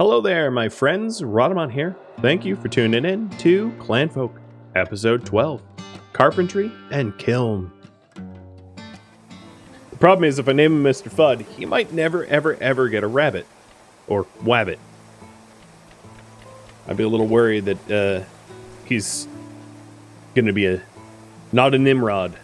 Hello there, my friends. Rodamon here. Thank you for tuning in to Clanfolk, episode 12, Carpentry and Kiln. The problem is, if I name him Mr. Fudd, he might never, ever get a rabbit. Or wabbit. I'd be a little worried that he's going to be not a Nimrod.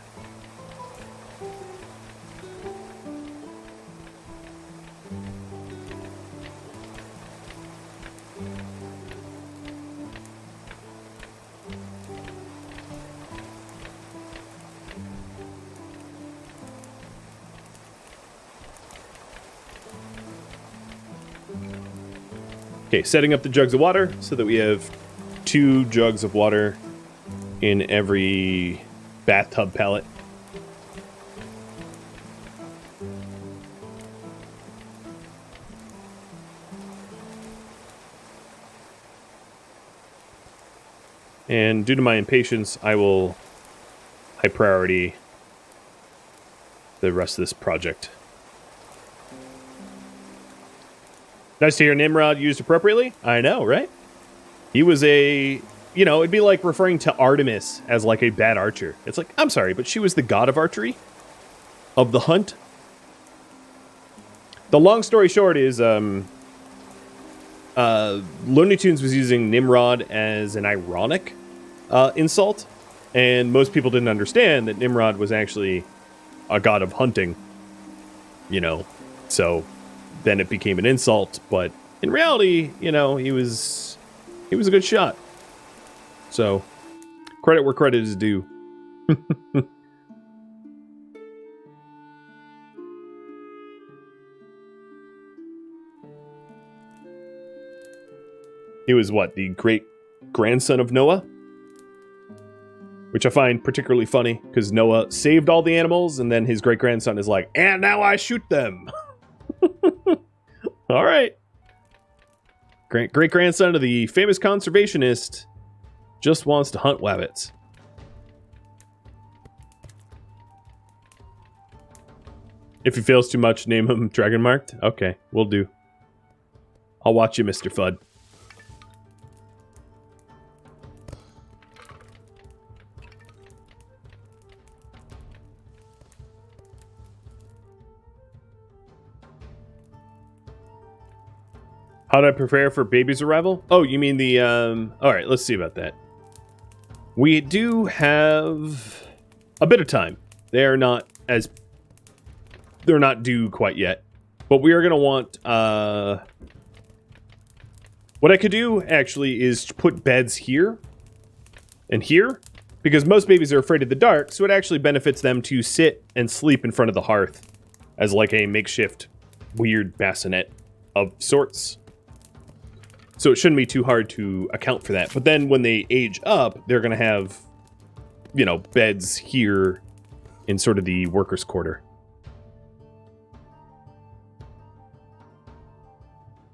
Okay, setting up the jugs of water so that we have 2 jugs of water in every bathtub pallet. And due to my impatience, I will high priority the rest of this project. Nice to hear Nimrod used appropriately. I know, right? He was it'd be like referring to Artemis as like a bad archer. It's like, I'm sorry, but she was the god of archery? Of the hunt? The long story short is, Looney Tunes was using Nimrod as an ironic insult, and most people didn't understand that Nimrod was actually a god of hunting, so then it became an insult, but in reality, he was a good shot. So, credit where credit is due. He was what, the great grandson of Noah? Which I find particularly funny, because Noah saved all the animals, and then his great grandson is like, and now I shoot them. All right. Great grandson of the famous conservationist just wants to hunt wabbits. If he fails too much, name him Dragon Marked. Okay, will do. I'll watch you, Mr. Fudd. How do I prepare for baby's arrival? Oh, you mean the, alright, let's see about that. We do have a bit of time. They're not due quite yet. But we are going to want, what I could do, actually, is put beds here and here. Because most babies are afraid of the dark, so it actually benefits them to sit and sleep in front of the hearth as like a makeshift weird bassinet of sorts. So it shouldn't be too hard to account for that. But then when they age up, they're going to have, beds here in sort of the workers' quarter.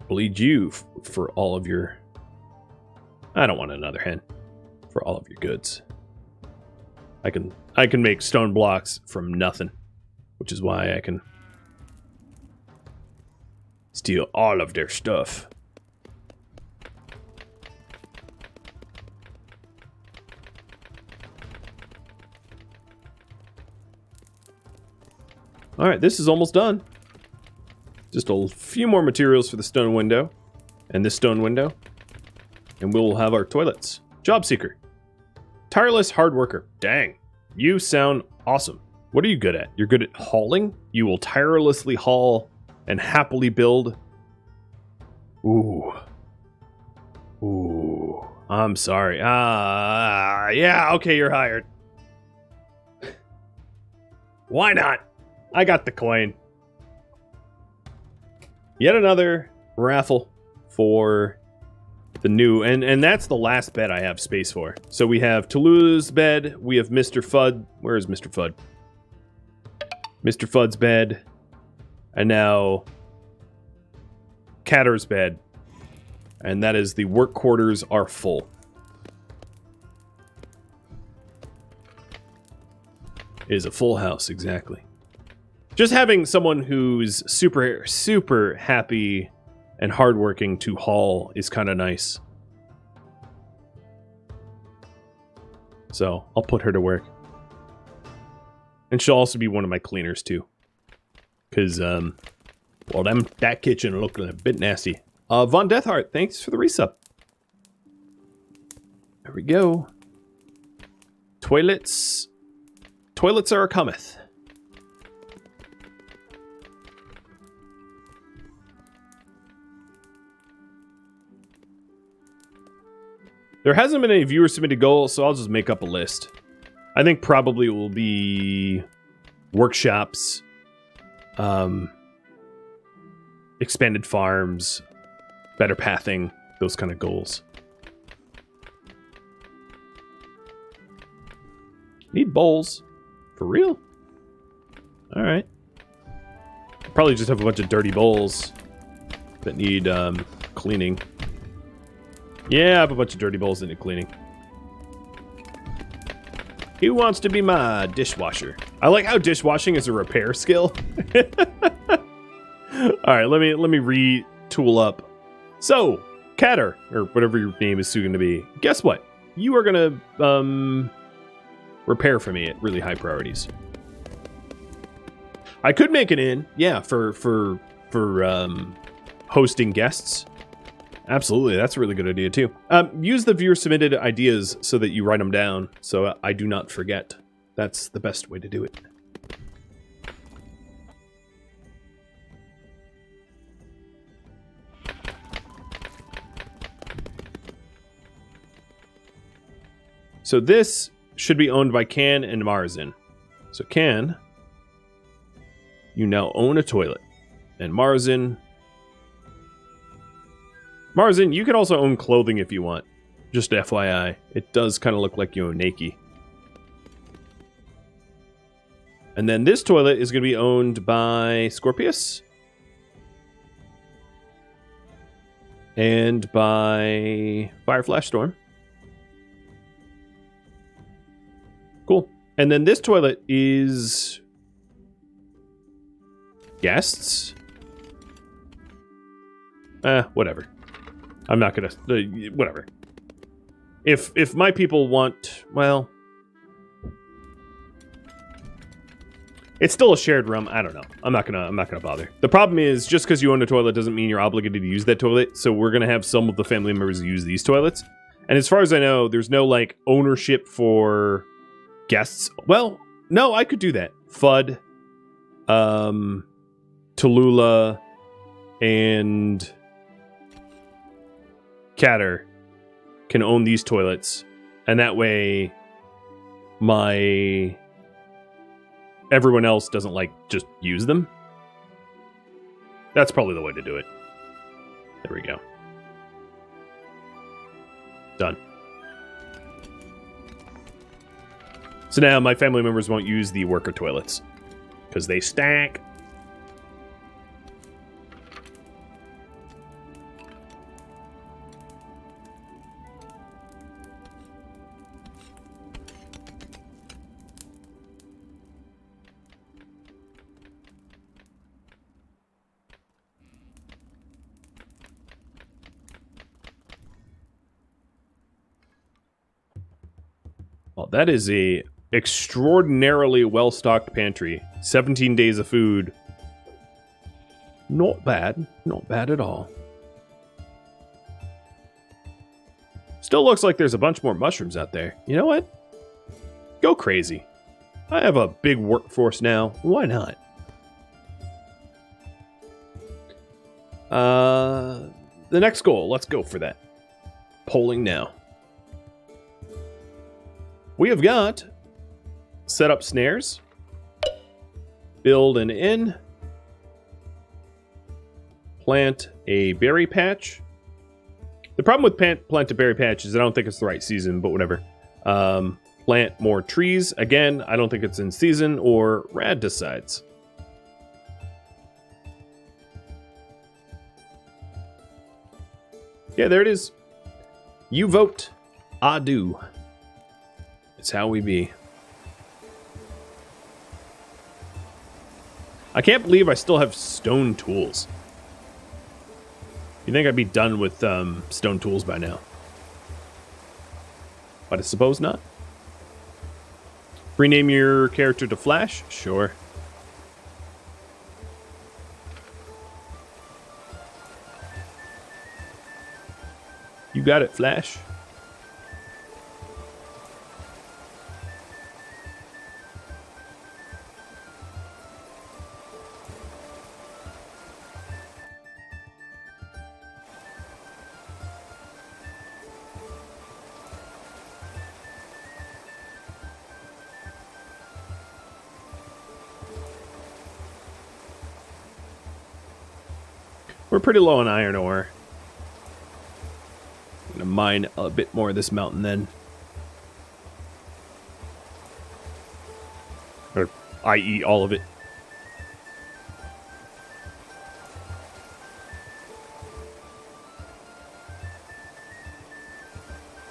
Bleed you for all of your... I don't want another hen. For all of your goods. I can make stone blocks from nothing. Which is why I can steal all of their stuff. Alright, this is almost done. Just a few more materials for the stone window. And this stone window. And we'll have our toilets. Job seeker. Tireless hard worker. Dang. You sound awesome. What are you good at? You're good at hauling? You will tirelessly haul and happily build. Ooh. Ooh. I'm sorry. Yeah, okay, you're hired. Why not? I got the coin. Yet another raffle for the new, and that's the last bed I have space for. So we have Toulouse's bed, we have Mr. Fudd. Where is Mr. Fudd? Mr. Fudd's bed, and now Catter's bed. And that is the work quarters are full. It is a full house, exactly. Just having someone who's super, super happy and hardworking to haul is kind of nice. So I'll put her to work. And she'll also be one of my cleaners too. Because, well, that kitchen looked a bit nasty. Von Deathheart, thanks for the resub. There we go. Toilets. Toilets are a cometh. There hasn't been any viewer submitted goals, so I'll just make up a list. I think probably it will be workshops, expanded farms, better pathing, those kind of goals. Need bowls. For real? Alright. Probably just have a bunch of dirty bowls that need cleaning. Yeah, I have a bunch of dirty bowls that need cleaning. Who wants to be my dishwasher? I like how dishwashing is a repair skill. Alright, let me retool up. So, Catter, or whatever your name is soon to be, guess what? You are gonna repair for me at really high priorities. I could make an inn, yeah, for hosting guests. Absolutely, that's a really good idea too. Use the viewer submitted ideas so that you write them down, so I do not forget. That's the best way to do it. So this should be owned by Can and Marzin. So Can, you now own a toilet. And Marzin, you can also own clothing if you want. Just FYI. It does kind of look like you own Nike. And then this toilet is going to be owned by Scorpius. And by Fireflash Storm. Cool. And then this toilet is guests. Whatever. I'm not gonna... whatever. If my people want... Well... It's still a shared room. I don't know. I'm not gonna bother. The problem is, just because you own a toilet doesn't mean you're obligated to use that toilet, so we're gonna have some of the family members use these toilets. And as far as I know, there's no, like, ownership for guests. Well, no, I could do that. Fudd, Tallulah, and Catter can own these toilets, and that way everyone else doesn't, like, just use them. That's probably the way to do it. There we go. Done. So now my family members won't use the worker toilets because they stank. Well, that is a extraordinarily well-stocked pantry. 17 days of food. Not bad. Not bad at all. Still looks like there's a bunch more mushrooms out there. You know what? Go crazy. I have a big workforce now. Why not? The next goal. Let's go for that. Polling now. We have got set up snares, build an inn, plant a berry patch. The problem with plant a berry patch is I don't think it's the right season, but whatever. Plant more trees. Again, I don't think it's in season, or Rad decides. Yeah, there it is. You vote. I do. It's how we be. I can't believe I still have stone tools. You think I'd be done with stone tools by now? But I suppose not. Rename your character to Flash? Sure. You got it, Flash. We're pretty low on iron ore. I'm gonna mine a bit more of this mountain then. Or, i.e. all of it.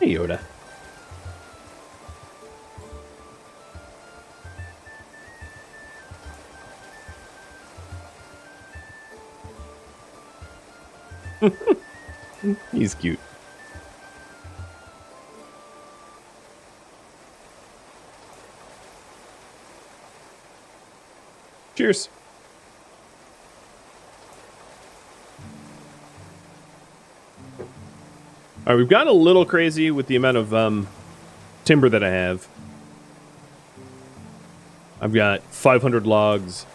Hey, Yoda. He's cute. Cheers. All right, we've gotten a little crazy with the amount of timber that I have. I've got 500 logs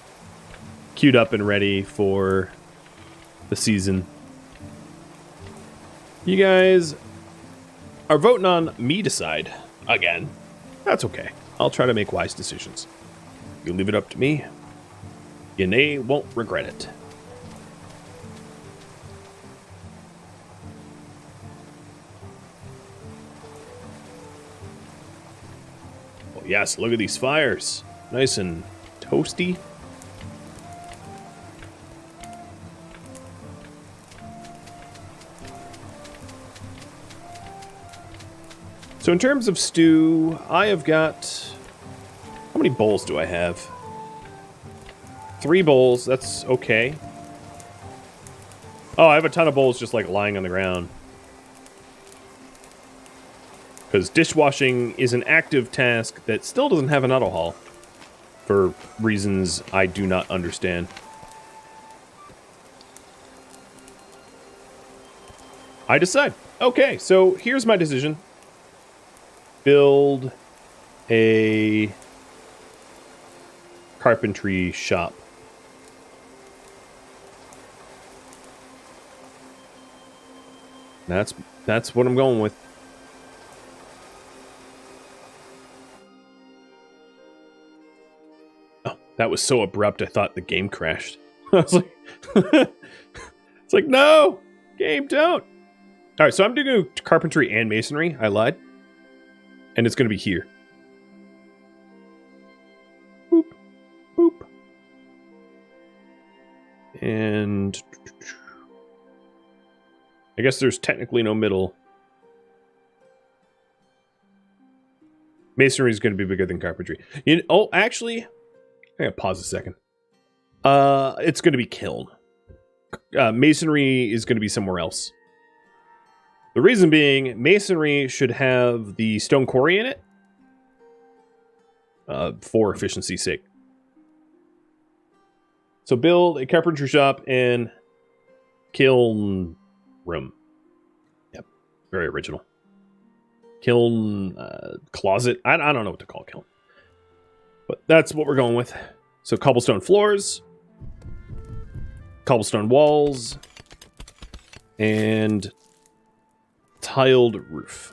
queued up and ready for the season. You guys are voting on me decide again. That's okay. I'll try to make wise decisions. You leave it up to me. You won't regret it. Oh yes, look at these fires. Nice and toasty. So in terms of stew, I have got... How many bowls do I have? 3 bowls, that's okay. Oh, I have a ton of bowls just like lying on the ground. Because dishwashing is an active task that still doesn't have an auto haul. For reasons I do not understand. I decide. Okay, so here's my decision. Build a carpentry shop. That's what I'm going with. Oh, that was so abrupt I thought the game crashed. I was like it's like, no! Game, don't! Alright, so I'm doing carpentry and masonry. I lied. And it's going to be here. Boop. Boop. And... I guess there's technically no middle. Masonry is going to be bigger than carpentry. Oh, actually... I gotta pause a second. It's going to be kiln. Masonry is going to be somewhere else. The reason being, masonry should have the stone quarry in it. For efficiency's sake. So build a carpentry shop and kiln room. Yep, very original. Kiln closet. I don't know what to call kiln. But that's what we're going with. So cobblestone floors. Cobblestone walls. And... tiled roof.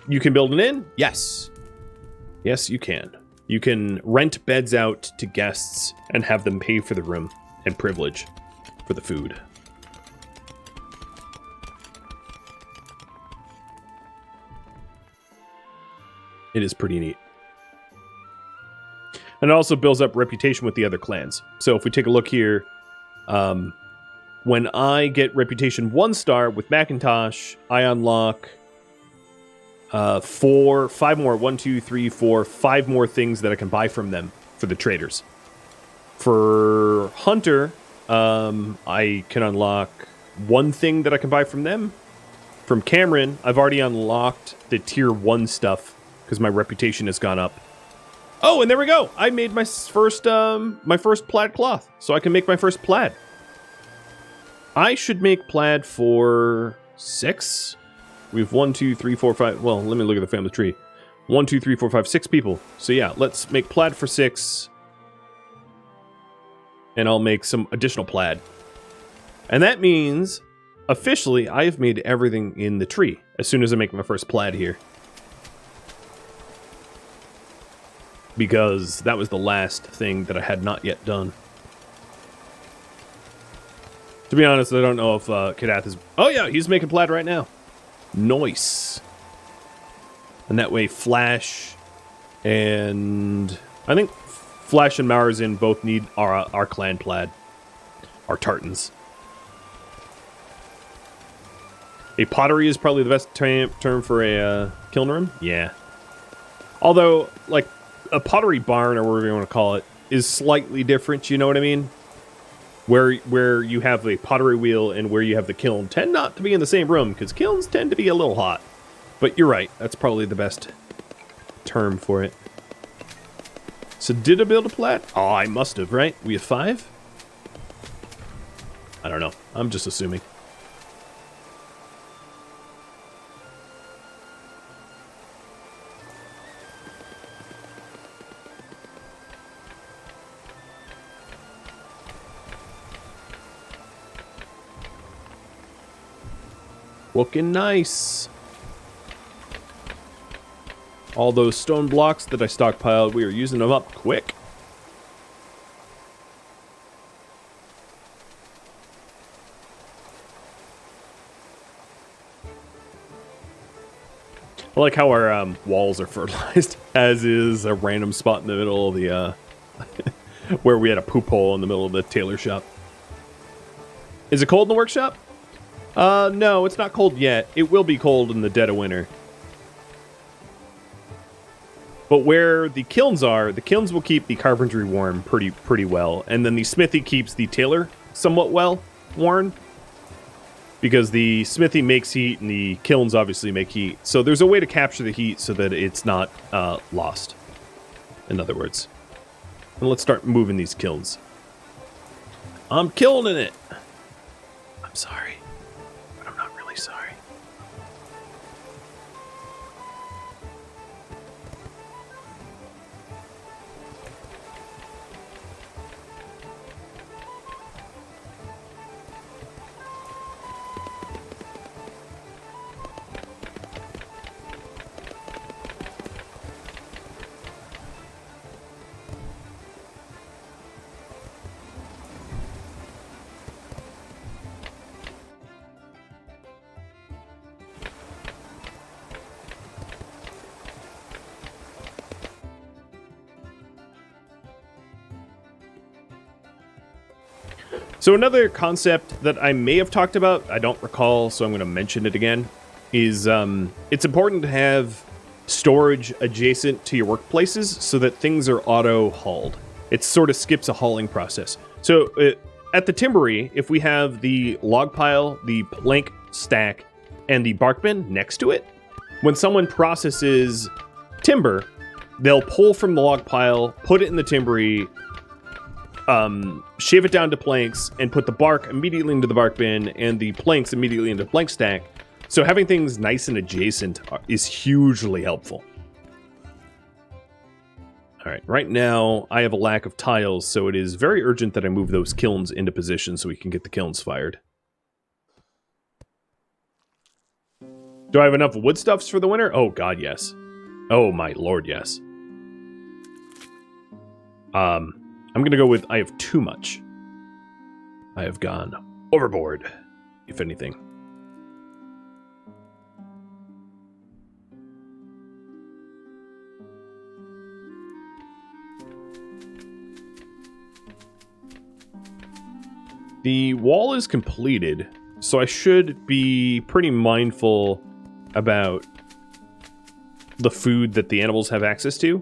You can build an inn? Yes. Yes, you can. You can rent beds out to guests and have them pay for the room and privilege for the food. It is pretty neat. And it also builds up reputation with the other clans. So if we take a look here, when I get reputation 1 star with Macintosh, I unlock 5 more. 1, 2, 3, 4, 5 more things that I can buy from them for the traders. For Hunter, I can unlock one thing that I can buy from them. From Cameron, I've already unlocked the tier 1 stuff because my reputation has gone up. Oh, and there we go. I made my first plaid cloth, so I can make my first plaid. I should make plaid for 6. We have 1, 2, 3, 4, 5. Well, let me look at the family tree. 1, 2, 3, 4, 5, 6 people. So yeah, let's make plaid for 6. And I'll make some additional plaid. And that means, officially, I have made everything in the tree as soon as I make my first plaid here. Because that was the last thing that I had not yet done. To be honest, I don't know if Kadath is... Oh yeah, he's making plaid right now. Nice. And that way Flash and... I think Flash and Maurzin both need our clan plaid. Our tartans. A pottery is probably the best term for a kiln room? Yeah. Although, like, a pottery barn, or whatever you want to call it, is slightly different, you know what I mean? Where you have a pottery wheel and where you have the kiln tend not to be in the same room, because kilns tend to be a little hot. But you're right, that's probably the best term for it. So did I build a plaid? Oh, I must have, right? We have 5? I don't know. I'm just assuming. Looking nice. All those stone blocks that I stockpiled, we are using them up quick. I like how our walls are fertilized, as is a random spot in the middle of the, where we had a poop hole in the middle of the tailor shop. Is it cold in the workshop? No, it's not cold yet. It will be cold in the dead of winter. But where the kilns are, the kilns will keep the carpentry warm pretty well. And then the smithy keeps the tailor somewhat well warm. Because the smithy makes heat and the kilns obviously make heat. So there's a way to capture the heat so that it's not lost. In other words. And let's start moving these kilns. I'm killing it. I'm sorry. But I'm not really sorry. So another concept that I may have talked about, I don't recall, so I'm going to mention it again, is it's important to have storage adjacent to your workplaces so that things are auto-hauled. It sort of skips a hauling process. So at the timbery, if we have the log pile, the plank stack, and the bark bin next to it, when someone processes timber, they'll pull from the log pile, put it in the timbery, shave it down to planks, and put the bark immediately into the bark bin and the planks immediately into the plank stack. So having things nice and adjacent is hugely helpful. Alright, right now I have a lack of tiles, so it is very urgent that I move those kilns into position so we can get the kilns fired. Do I have enough woodstuffs for the winter? Oh god, yes. Oh my lord, yes. I'm gonna go with I have too much. I have gone overboard, if anything. The wall is completed, so I should be pretty mindful about the food that the animals have access to.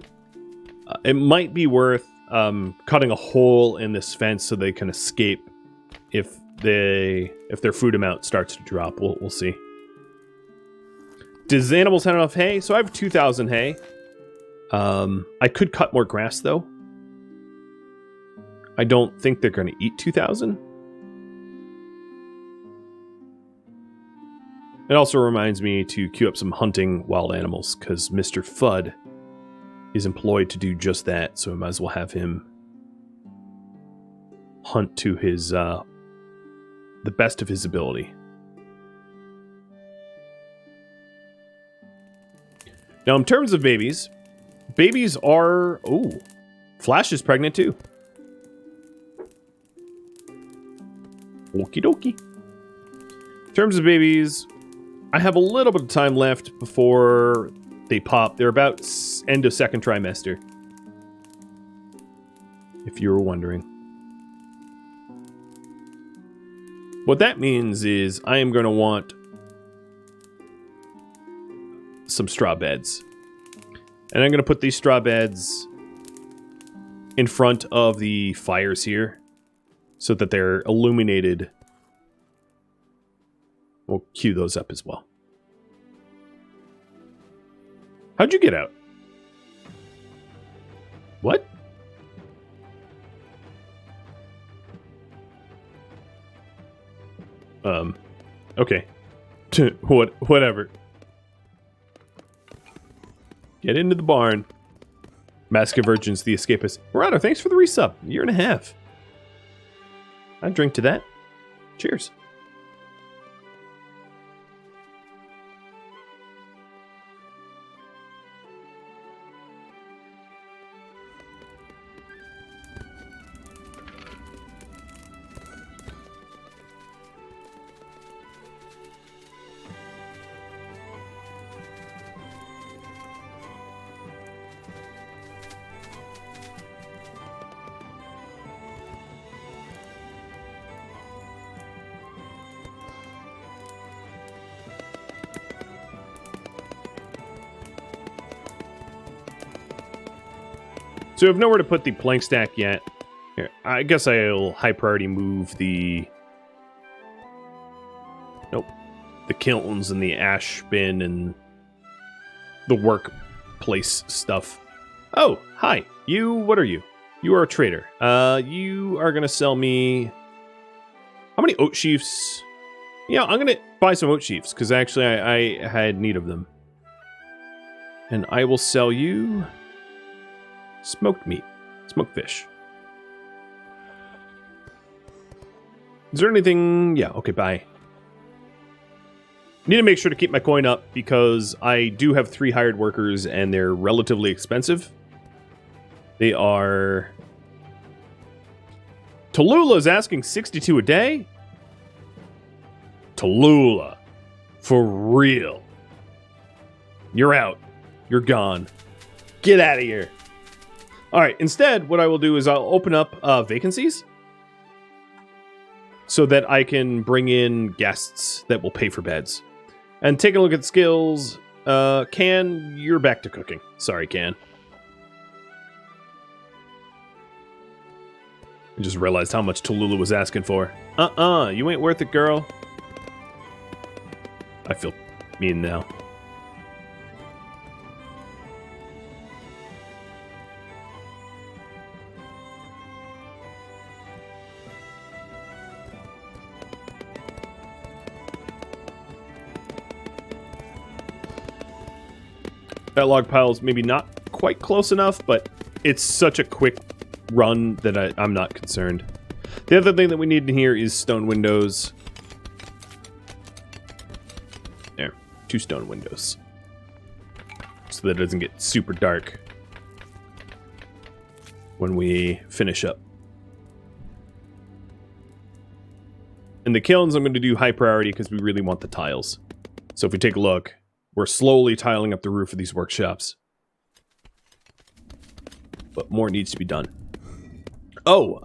It might be worth cutting a hole in this fence so they can escape if their food amount starts to drop. We'll see. Does the animals have enough hay? So I have 2,000 hay. I could cut more grass though. I don't think they're going to eat 2,000. It also reminds me to queue up some hunting wild animals, because Mr. Fudd is employed to do just that, so I might as well have him hunt to his, the best of his ability. Now, in terms of babies, babies are... Oh, Flash is pregnant too. Okie dokie. In terms of babies... I have a little bit of time left before they pop. They're about end of second trimester. If you were wondering. What that means is I am going to want some straw beds. And I'm going to put these straw beds in front of the fires here so that they're illuminated. We'll queue those up as well. How'd you get out? What? Okay. Whatever. Get into the barn. Mask of Virgins, the Escapist. Murado, thanks for the resub. Year and a half. I'd drink to that. Cheers. So I have nowhere to put the plank stack yet. Here, I guess I'll high priority move the... Nope. The kilns and the ash bin and the workplace stuff. Oh, hi. What are you? You are a trader. You are going to sell me... How many oat sheafs? Yeah, I'm going to buy some oat sheafs, because actually I had need of them. And I will sell you... smoked meat. Smoked fish. Is there anything... Yeah, okay, bye. Need to make sure to keep my coin up because I do have 3 hired workers and they're relatively expensive. They are... Tallulah's asking 62 a day? Tallulah. For real. You're out. You're gone. Get out of here. Alright, instead, what I will do is I'll open up vacancies so that I can bring in guests that will pay for beds. And take a look at skills. Can, you're back to cooking. Sorry, Can. I just realized how much Tallulah was asking for. You ain't worth it, girl. I feel mean now. That log pile's maybe not quite close enough, but it's such a quick run that I'm not concerned. The other thing that we need in here is stone windows. There, 2 stone windows. So that it doesn't get super dark when we finish up. And the kilns I'm going to do high priority because we really want the tiles. So if we take a look, we're slowly tiling up the roof of these workshops. But more needs to be done. Oh,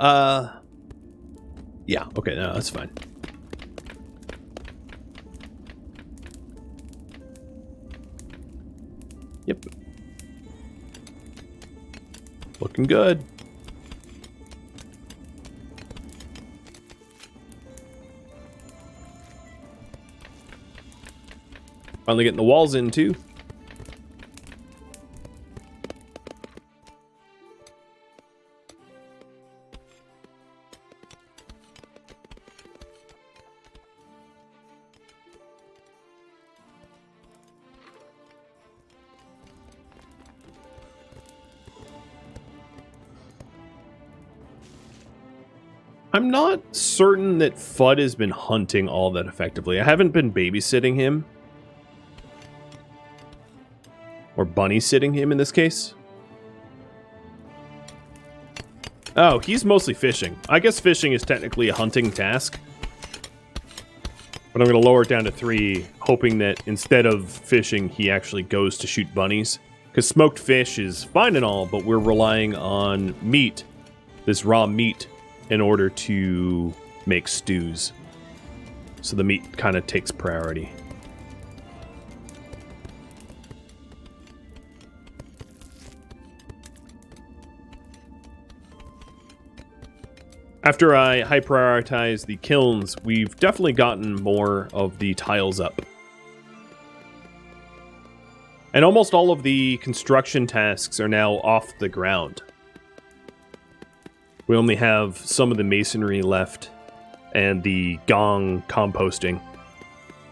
yeah, okay, no, that's fine. Yep. Looking good. Finally getting the walls in, too. I'm not certain that Fudd has been hunting all that effectively. I haven't been babysitting him. Or bunny sitting him in this case. Oh, he's mostly fishing. I guess fishing is technically a hunting task. But I'm going to lower it down to 3, hoping that instead of fishing, he actually goes to shoot bunnies. Because smoked fish is fine and all, but we're relying on meat, this raw meat, in order to make stews. So the meat kind of takes priority. After I high prioritize the kilns, we've definitely gotten more of the tiles up. And almost all of the construction tasks are now off the ground. We only have some of the masonry left and the gong composting,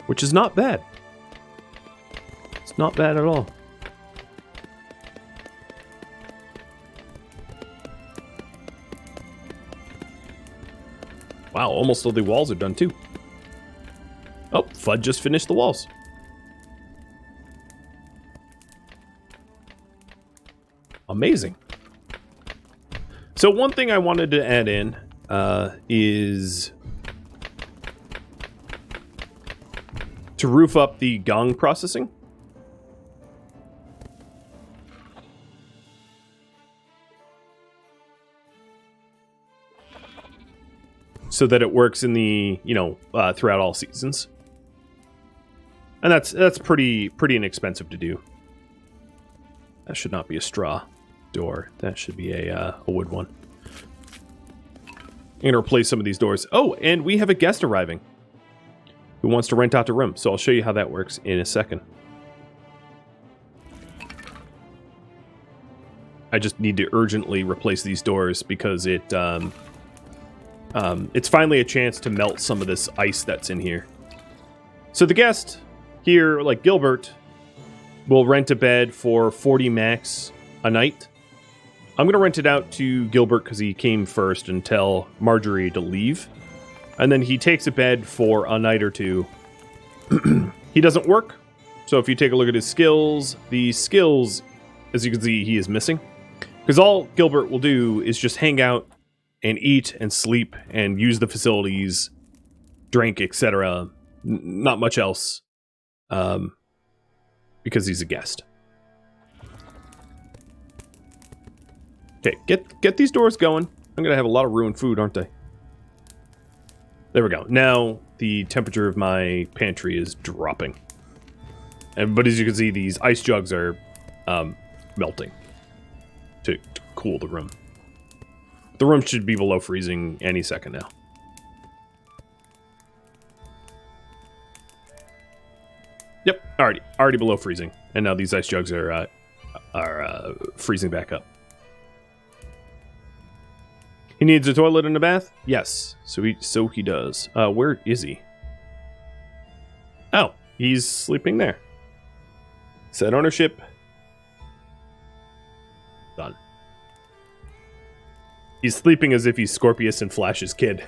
which is not bad. It's not bad at all. Wow, almost all the walls are done too. Oh, Fudd just finished the walls. Amazing. So one thing I wanted to add in is to roof up the gong processing. So that it works in the, throughout all seasons. And that's pretty inexpensive to do. That should not be a straw door. That should be a wood one. I'm going to replace some of these doors. Oh, and we have a guest arriving who wants to rent out a room. So I'll show you how that works in a second. I just need to urgently replace these doors because it's finally a chance to melt some of this ice that's in here. So the guest here, like Gilbert, will rent a bed for 40 max a night. I'm going to rent it out to Gilbert because he came first and tell Marjorie to leave. And then he takes a bed for a night or two. He doesn't work. So if you take a look at his skills, the skills, as you can see, he is missing. Because all Gilbert will do is just hang out and eat and sleep and use the facilities, drink, etc. Not much else. Because he's a guest. Okay, get these doors going. I'm going to have a lot of ruined food, aren't I? There we go. Now the temperature of my pantry is dropping. But as you can see, these ice jugs are melting to cool the room. The room should be below freezing any second now. Yep, already below freezing. And now these ice jugs are freezing back up. He needs a toilet and a bath? Yes. So he does. Where is he? Oh, he's sleeping there. Set ownership. Done. He's sleeping as if he's Scorpius and Flash's kid.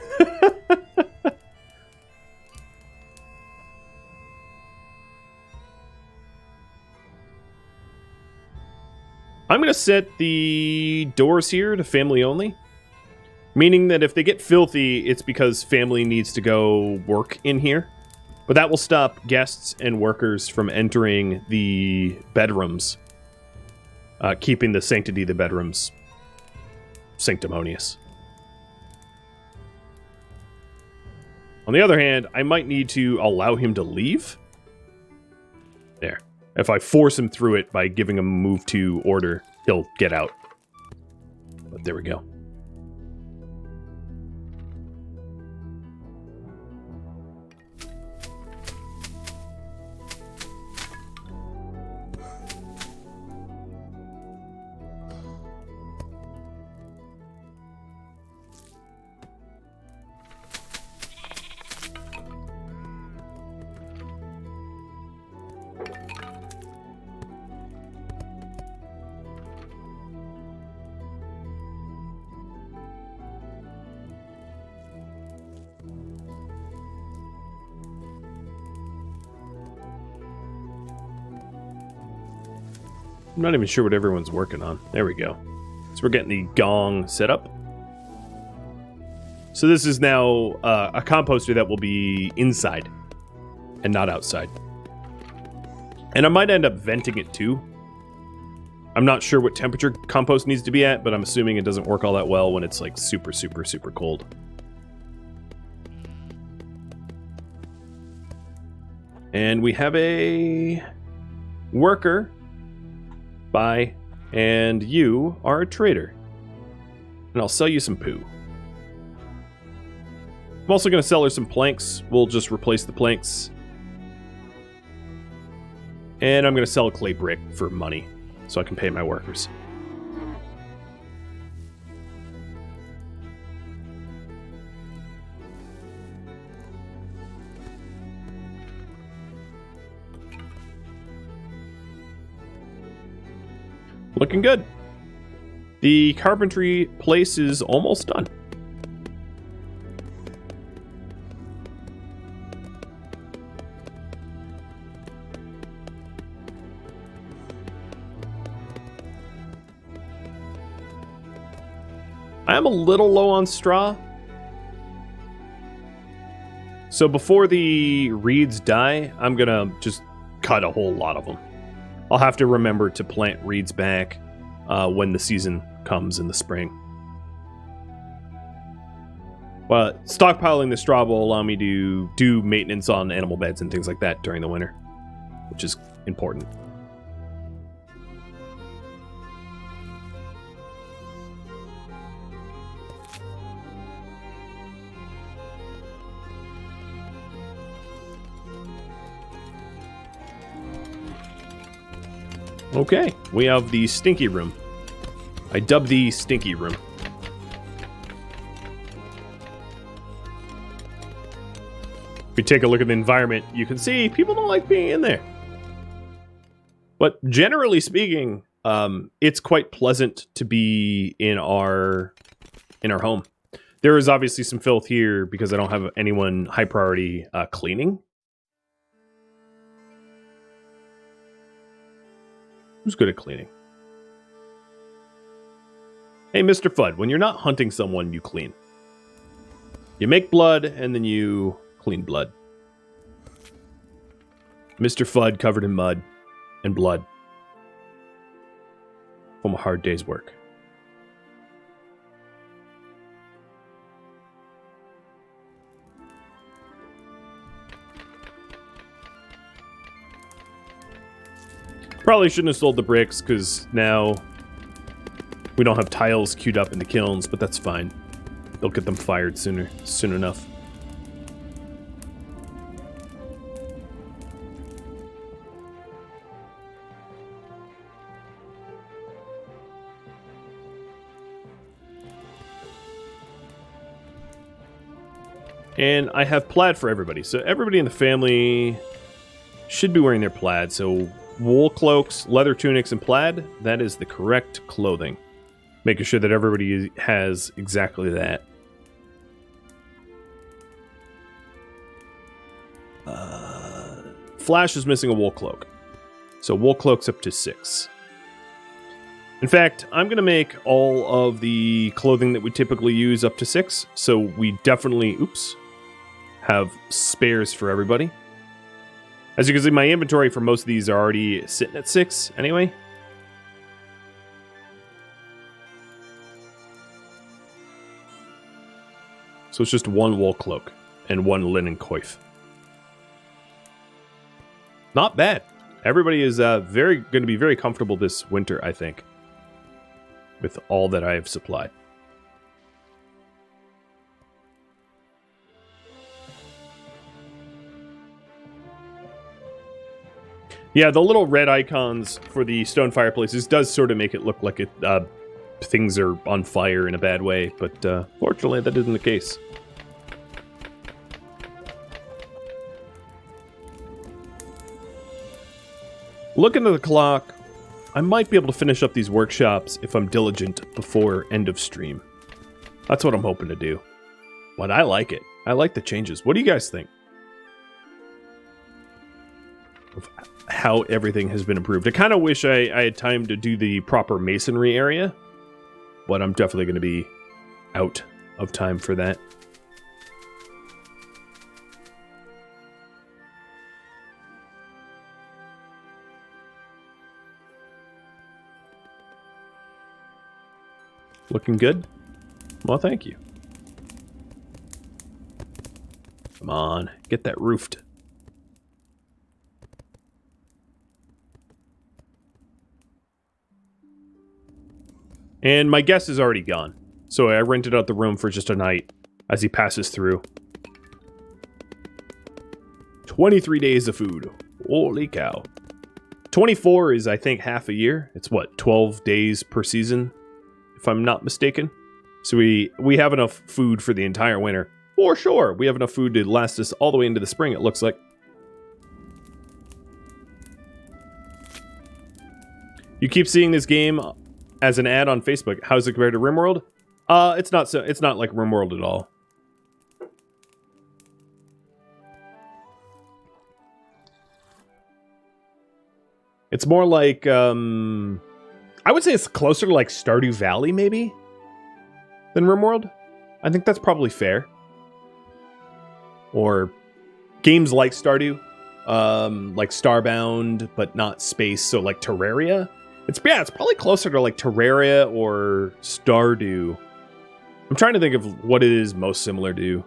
I'm going to set the doors here to family only. Meaning that if they get filthy, it's because family needs to go work in here. But that will stop guests and workers from entering the bedrooms. Keeping the sanctity of the bedrooms sanctimonious. On the other hand, I might need to allow him to leave. There. If I force him through it by giving him a move to order, he'll get out. But there we go. I'm not even sure what everyone's working on. There we go. So we're getting the gong set up. So this is now a composter that will be inside and not outside. And I might end up venting it too. I'm not sure what temperature compost needs to be at, but I'm assuming it doesn't work all that well when it's like super, super, super cold. And we have a worker. Buy. And you are a trader. And I'll sell you some poo. I'm also going to sell her some planks. We'll just replace the planks. And I'm going to sell a clay brick for money so I can pay my workers. Looking good. The carpentry place is almost done. I am a little low on straw. So before the reeds die, I'm gonna just cut a whole lot of them. I'll have to remember to plant reeds back when the season comes in the spring. But stockpiling the straw will allow me to do maintenance on animal beds and things like that during the winter, which is important. Okay, we have the stinky room. I dubbed the stinky room. If you take a look at the environment, you can see people don't like being in there. But generally speaking, it's quite pleasant to be in our home. There is obviously some filth here because I don't have anyone high priority cleaning. Who's good at cleaning? Hey, Mr. Fudd, when you're not hunting someone, you clean. You make blood, and then you clean blood. Mr. Fudd covered in mud and blood from a hard day's work. Probably shouldn't have sold the bricks, because now we don't have tiles queued up in the kilns, but that's fine. They'll get them fired soon enough. And I have plaid for everybody. So everybody in the family should be wearing their plaid. So wool cloaks, leather tunics, and plaid. That is the correct clothing. Making sure that everybody has exactly that. Flash is missing a wool cloak. So wool cloak's up to 6. In fact, I'm going to make all of the clothing that we typically use up to 6. So we definitely, have spares for everybody. As you can see, my inventory for most of these are already sitting at 6 anyway. So it's just 1 wool cloak and 1 linen coif. Not bad. Everybody is going to be very comfortable this winter, I think, with all that I have supplied. Yeah, the little red icons for the stone fireplaces does sort of make it look like things are on fire in a bad way, but fortunately that isn't the case. Looking at the clock, I might be able to finish up these workshops if I'm diligent before end of stream. That's what I'm hoping to do. But I like it. I like the changes. What do you guys think? how everything has been improved. I kind of wish I had time to do the proper masonry area, but I'm definitely going to be out of time for that. Looking good? Well, thank you. Come on, get that roofed. And my guest is already gone, so I rented out the room for just a night as he passes through. 23 days of food. Holy cow. 24 is, I think, half a year. It's what, 12 days per season, if I'm not mistaken. So we have enough food for the entire winter. For sure, we have enough food to last us all the way into the spring, it looks like. You keep seeing this game as an ad on Facebook. How's it compared to RimWorld? It's not like RimWorld at all. It's more like I would say it's closer to like Stardew Valley maybe than RimWorld. I think that's probably fair. Or games like Stardew, like Starbound, but not space, so like Terraria. It's probably closer to like Terraria or Stardew. I'm trying to think of what it is most similar to.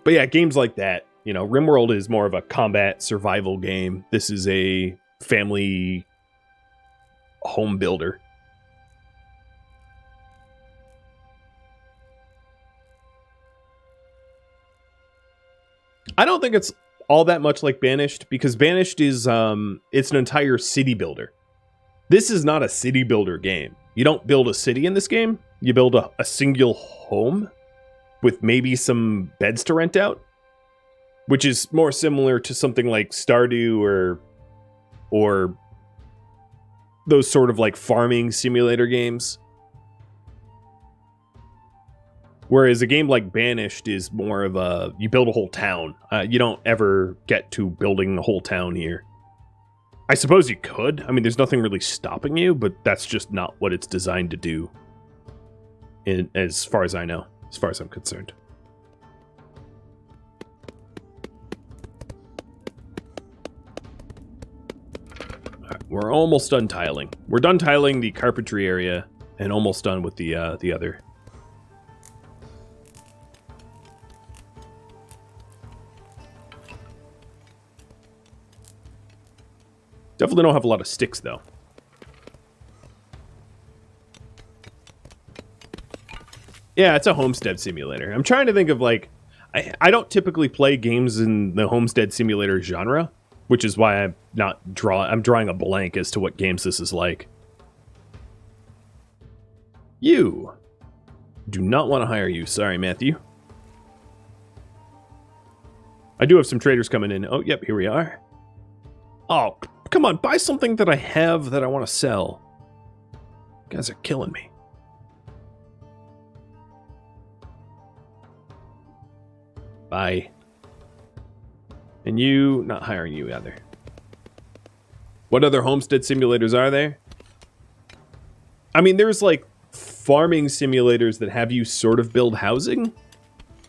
But yeah, games like that. You know, RimWorld is more of a combat survival game. This is a family home builder. I don't think it's all that much like Banished, because Banished is it's an entire city builder. This is not a city builder game. You don't build a city in this game. You build a single home with maybe some beds to rent out, which is more similar to something like Stardew or those sort of like farming simulator games. Whereas a game like Banished is more of a, you build a whole town. You don't ever get to building a whole town here. I suppose you could. I mean, there's nothing really stopping you, but that's just not what it's designed to do. As far as I know, as far as I'm concerned. All right, we're almost done tiling. We're done tiling the carpentry area and almost done with the other. Definitely don't have a lot of sticks, though. Yeah, it's a homestead simulator. I'm trying to think of, like... I don't typically play games in the homestead simulator genre, which is why I'm drawing a blank as to what games this is like. You. Do not want to hire you. Sorry, Matthew. I do have some traders coming in. Oh, yep, here we are. Oh, come on, buy something that I have that I want to sell. You guys are killing me. Bye. And you, not hiring you either. What other homestead simulators are there? I mean, there's like farming simulators that have you sort of build housing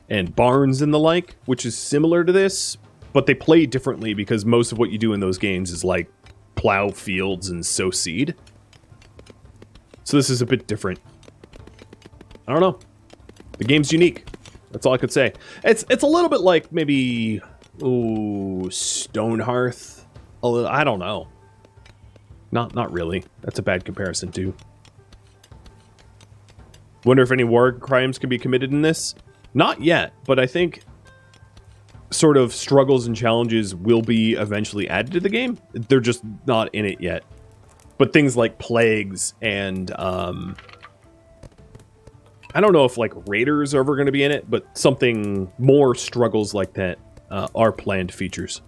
and barns and the like, which is similar to this, but they play differently because most of what you do in those games is like plow fields and sow seed. So this is a bit different. I don't know. The game's unique. That's all I could say. It's a little bit like maybe Stonehearth. A little, I don't know. Not really. That's a bad comparison too. Wonder if any war crimes can be committed in this? Not yet, but I think sort of struggles and challenges will be eventually added to the game. They're just not in it yet. But things like plagues and I don't know if like raiders are ever going to be in it, but something more struggles like that are planned features.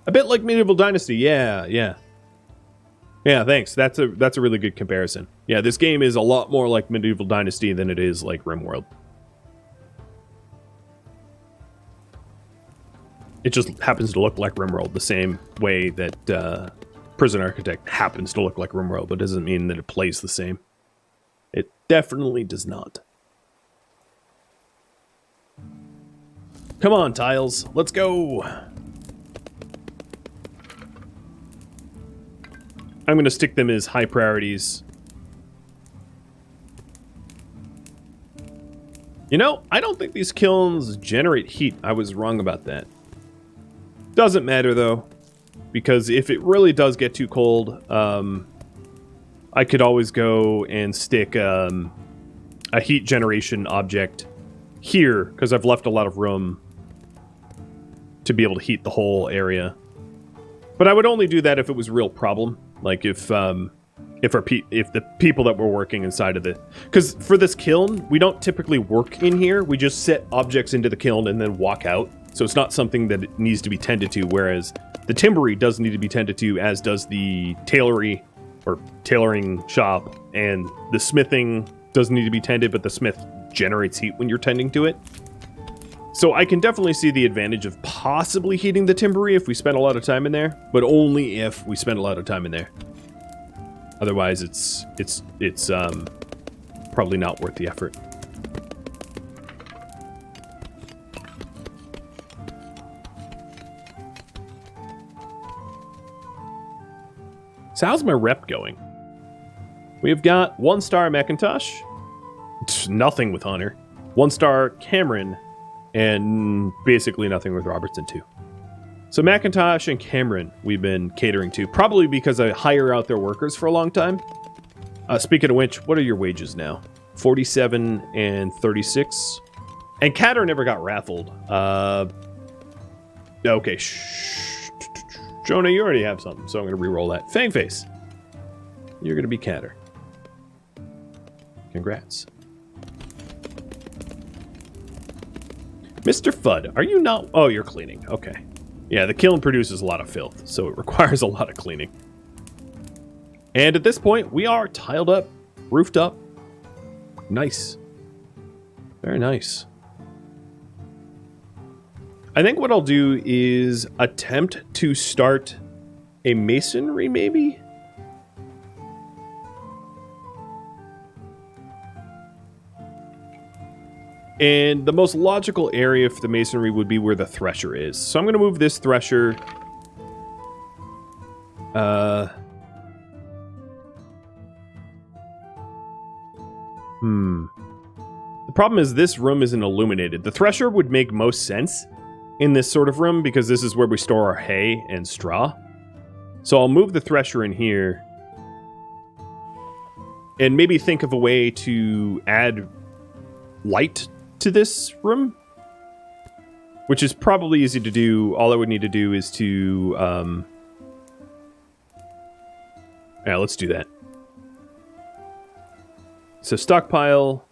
A bit like Medieval Dynasty, yeah. Yeah, thanks. That's a really good comparison. Yeah, this game is a lot more like Medieval Dynasty than it is like RimWorld. It just happens to look like RimWorld the same way that Prison Architect happens to look like RimWorld, but doesn't mean that it plays the same. It definitely does not. Come on, tiles. Let's go. I'm going to stick them as high priorities. You know, I don't think these kilns generate heat. I was wrong about that. Doesn't matter, though, because if it really does get too cold, I could always go and stick a heat generation object here, because I've left a lot of room to be able to heat the whole area. But I would only do that if it was a real problem. Like if the people that were working inside of the... Because for this kiln, we don't typically work in here. We just set objects into the kiln and then walk out. So it's not something that it needs to be tended to, whereas the timbery does need to be tended to, as does the tailoring shop, and the smithing doesn't need to be tended, but the smith generates heat when you're tending to it. So I can definitely see the advantage of possibly heating the timbery if we spend a lot of time in there, but only if we spend a lot of time in there. Otherwise, it's probably not worth the effort. So how's my rep going? We've got 1-star Macintosh, nothing with Hunter, 1-star Cameron, and basically nothing with Robertson too. So Macintosh and Cameron we've been catering to, probably because I hire out their workers for a long time. Speaking of which, what are your wages now? 47 and 36. And Catter never got raffled. Okay, Jonah, you already have something, so I'm going to re-roll that. Fangface, you're going to be Catter. Congrats. Mr. Fudd, are you not... Oh, you're cleaning. Okay. Yeah, the kiln produces a lot of filth, so it requires a lot of cleaning. And at this point, we are tiled up, roofed up. Nice. Very nice. I think what I'll do is attempt to start a masonry, maybe? And the most logical area for the masonry would be where the thresher is. So I'm going to move this thresher. The problem is this room isn't illuminated. The thresher would make most sense in this sort of room because this is where we store our hay and straw. So I'll move the thresher in here. And maybe think of a way to add light to this room, which is probably easy to do. All I would need to do is to yeah, let's do that. So stockpile,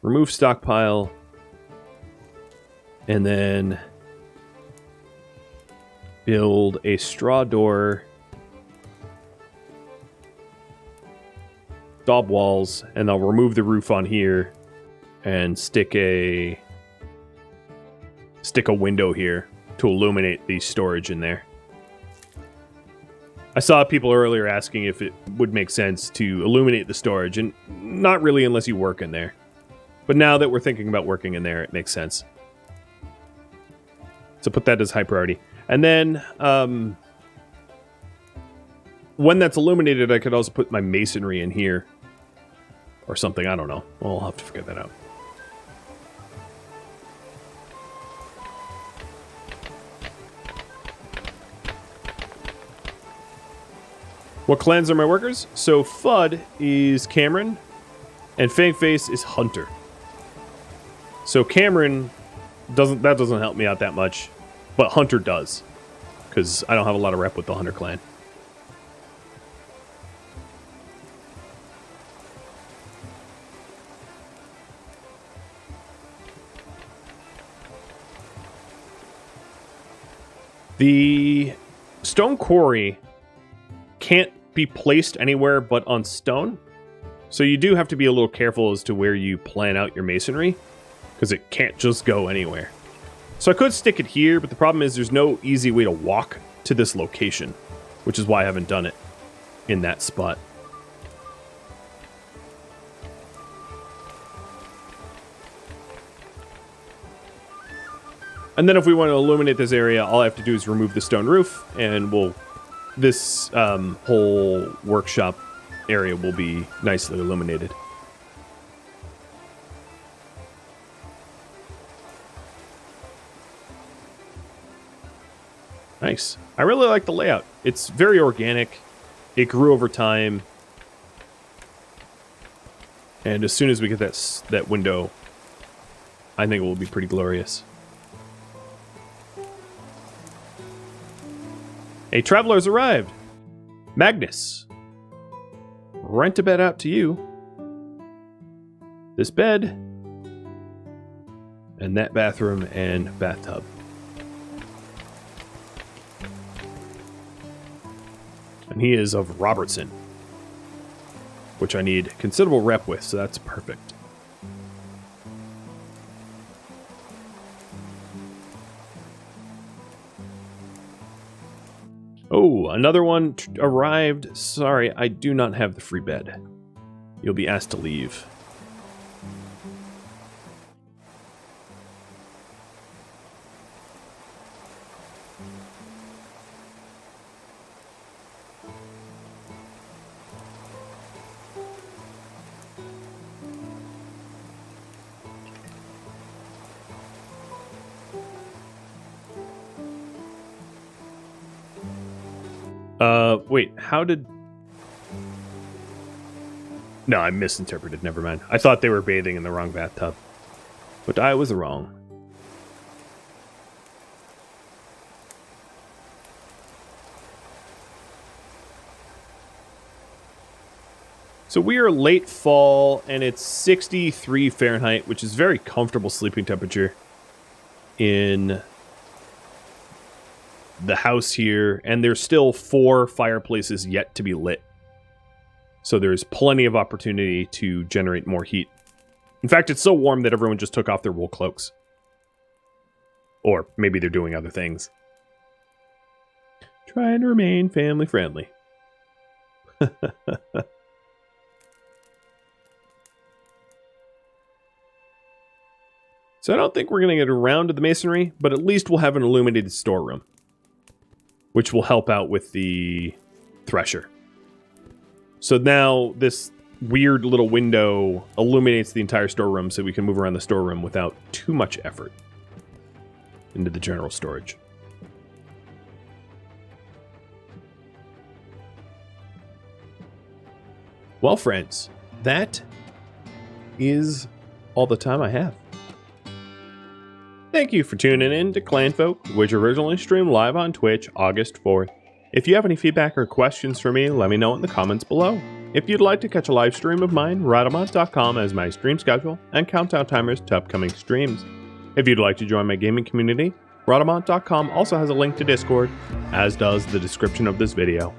remove stockpile, and then build a straw door, daub walls, and I'll remove the roof on here and stick a window here to illuminate the storage in there. I saw people earlier asking if it would make sense to illuminate the storage, and not really unless you work in there. But now that we're thinking about working in there, it makes sense. So put that as high priority. And then, when that's illuminated, I could also put my masonry in here. Or something, I don't know. Well, I'll have to figure that out. What clans are my workers? So Fudd is Cameron, and Fangface is Hunter. So Cameron doesn't help me out that much, but Hunter does, because I don't have a lot of rep with the Hunter clan. The stone quarry can't be placed anywhere but on stone. So you do have to be a little careful as to where you plan out your masonry, because it can't just go anywhere. So I could stick it here, but the problem is there's no easy way to walk to this location, which is why I haven't done it in that spot. And then if we want to illuminate this area, all I have to do is remove the stone roof, and this whole workshop area will be nicely illuminated. Nice. I really like the layout. It's very organic. It grew over time. And as soon as we get that window, I think it will be pretty glorious. A traveler's arrived. Magnus. Rent a bed out to you. This bed. And that bathroom and bathtub. And he is of Robertson, which I need considerable rep with, so that's perfect. Oh, another one arrived. Sorry, I do not have the free bed. You'll be asked to leave. Wait, how did... No, I misinterpreted, never mind. I thought they were bathing in the wrong bathtub. But I was wrong. So we are late fall, and it's 63 Fahrenheit, which is very comfortable sleeping temperature in the house here, and there's still 4 fireplaces yet to be lit. So there's plenty of opportunity to generate more heat. In fact, it's so warm that everyone just took off their wool cloaks. Or maybe they're doing other things. Trying to remain family friendly. So I don't think we're going to get around to the masonry, but at least we'll have an illuminated storeroom, which will help out with the thresher. So now this weird little window illuminates the entire storeroom, so we can move around the storeroom without too much effort into the general storage. Well, friends, that is all the time I have. Thank you for tuning in to Clanfolk, which originally streamed live on Twitch August 4th. If you have any feedback or questions for me, let me know in the comments below. If you'd like to catch a live stream of mine, Rhydamont.com has my stream schedule and countdown timers to upcoming streams. If you'd like to join my gaming community, Rhydamont.com also has a link to Discord, as does the description of this video.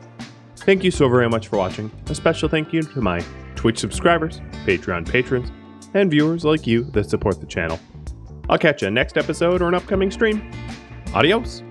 Thank you so very much for watching. A special thank you to my Twitch subscribers, Patreon patrons, and viewers like you that support the channel. I'll catch you next episode or an upcoming stream. Adios!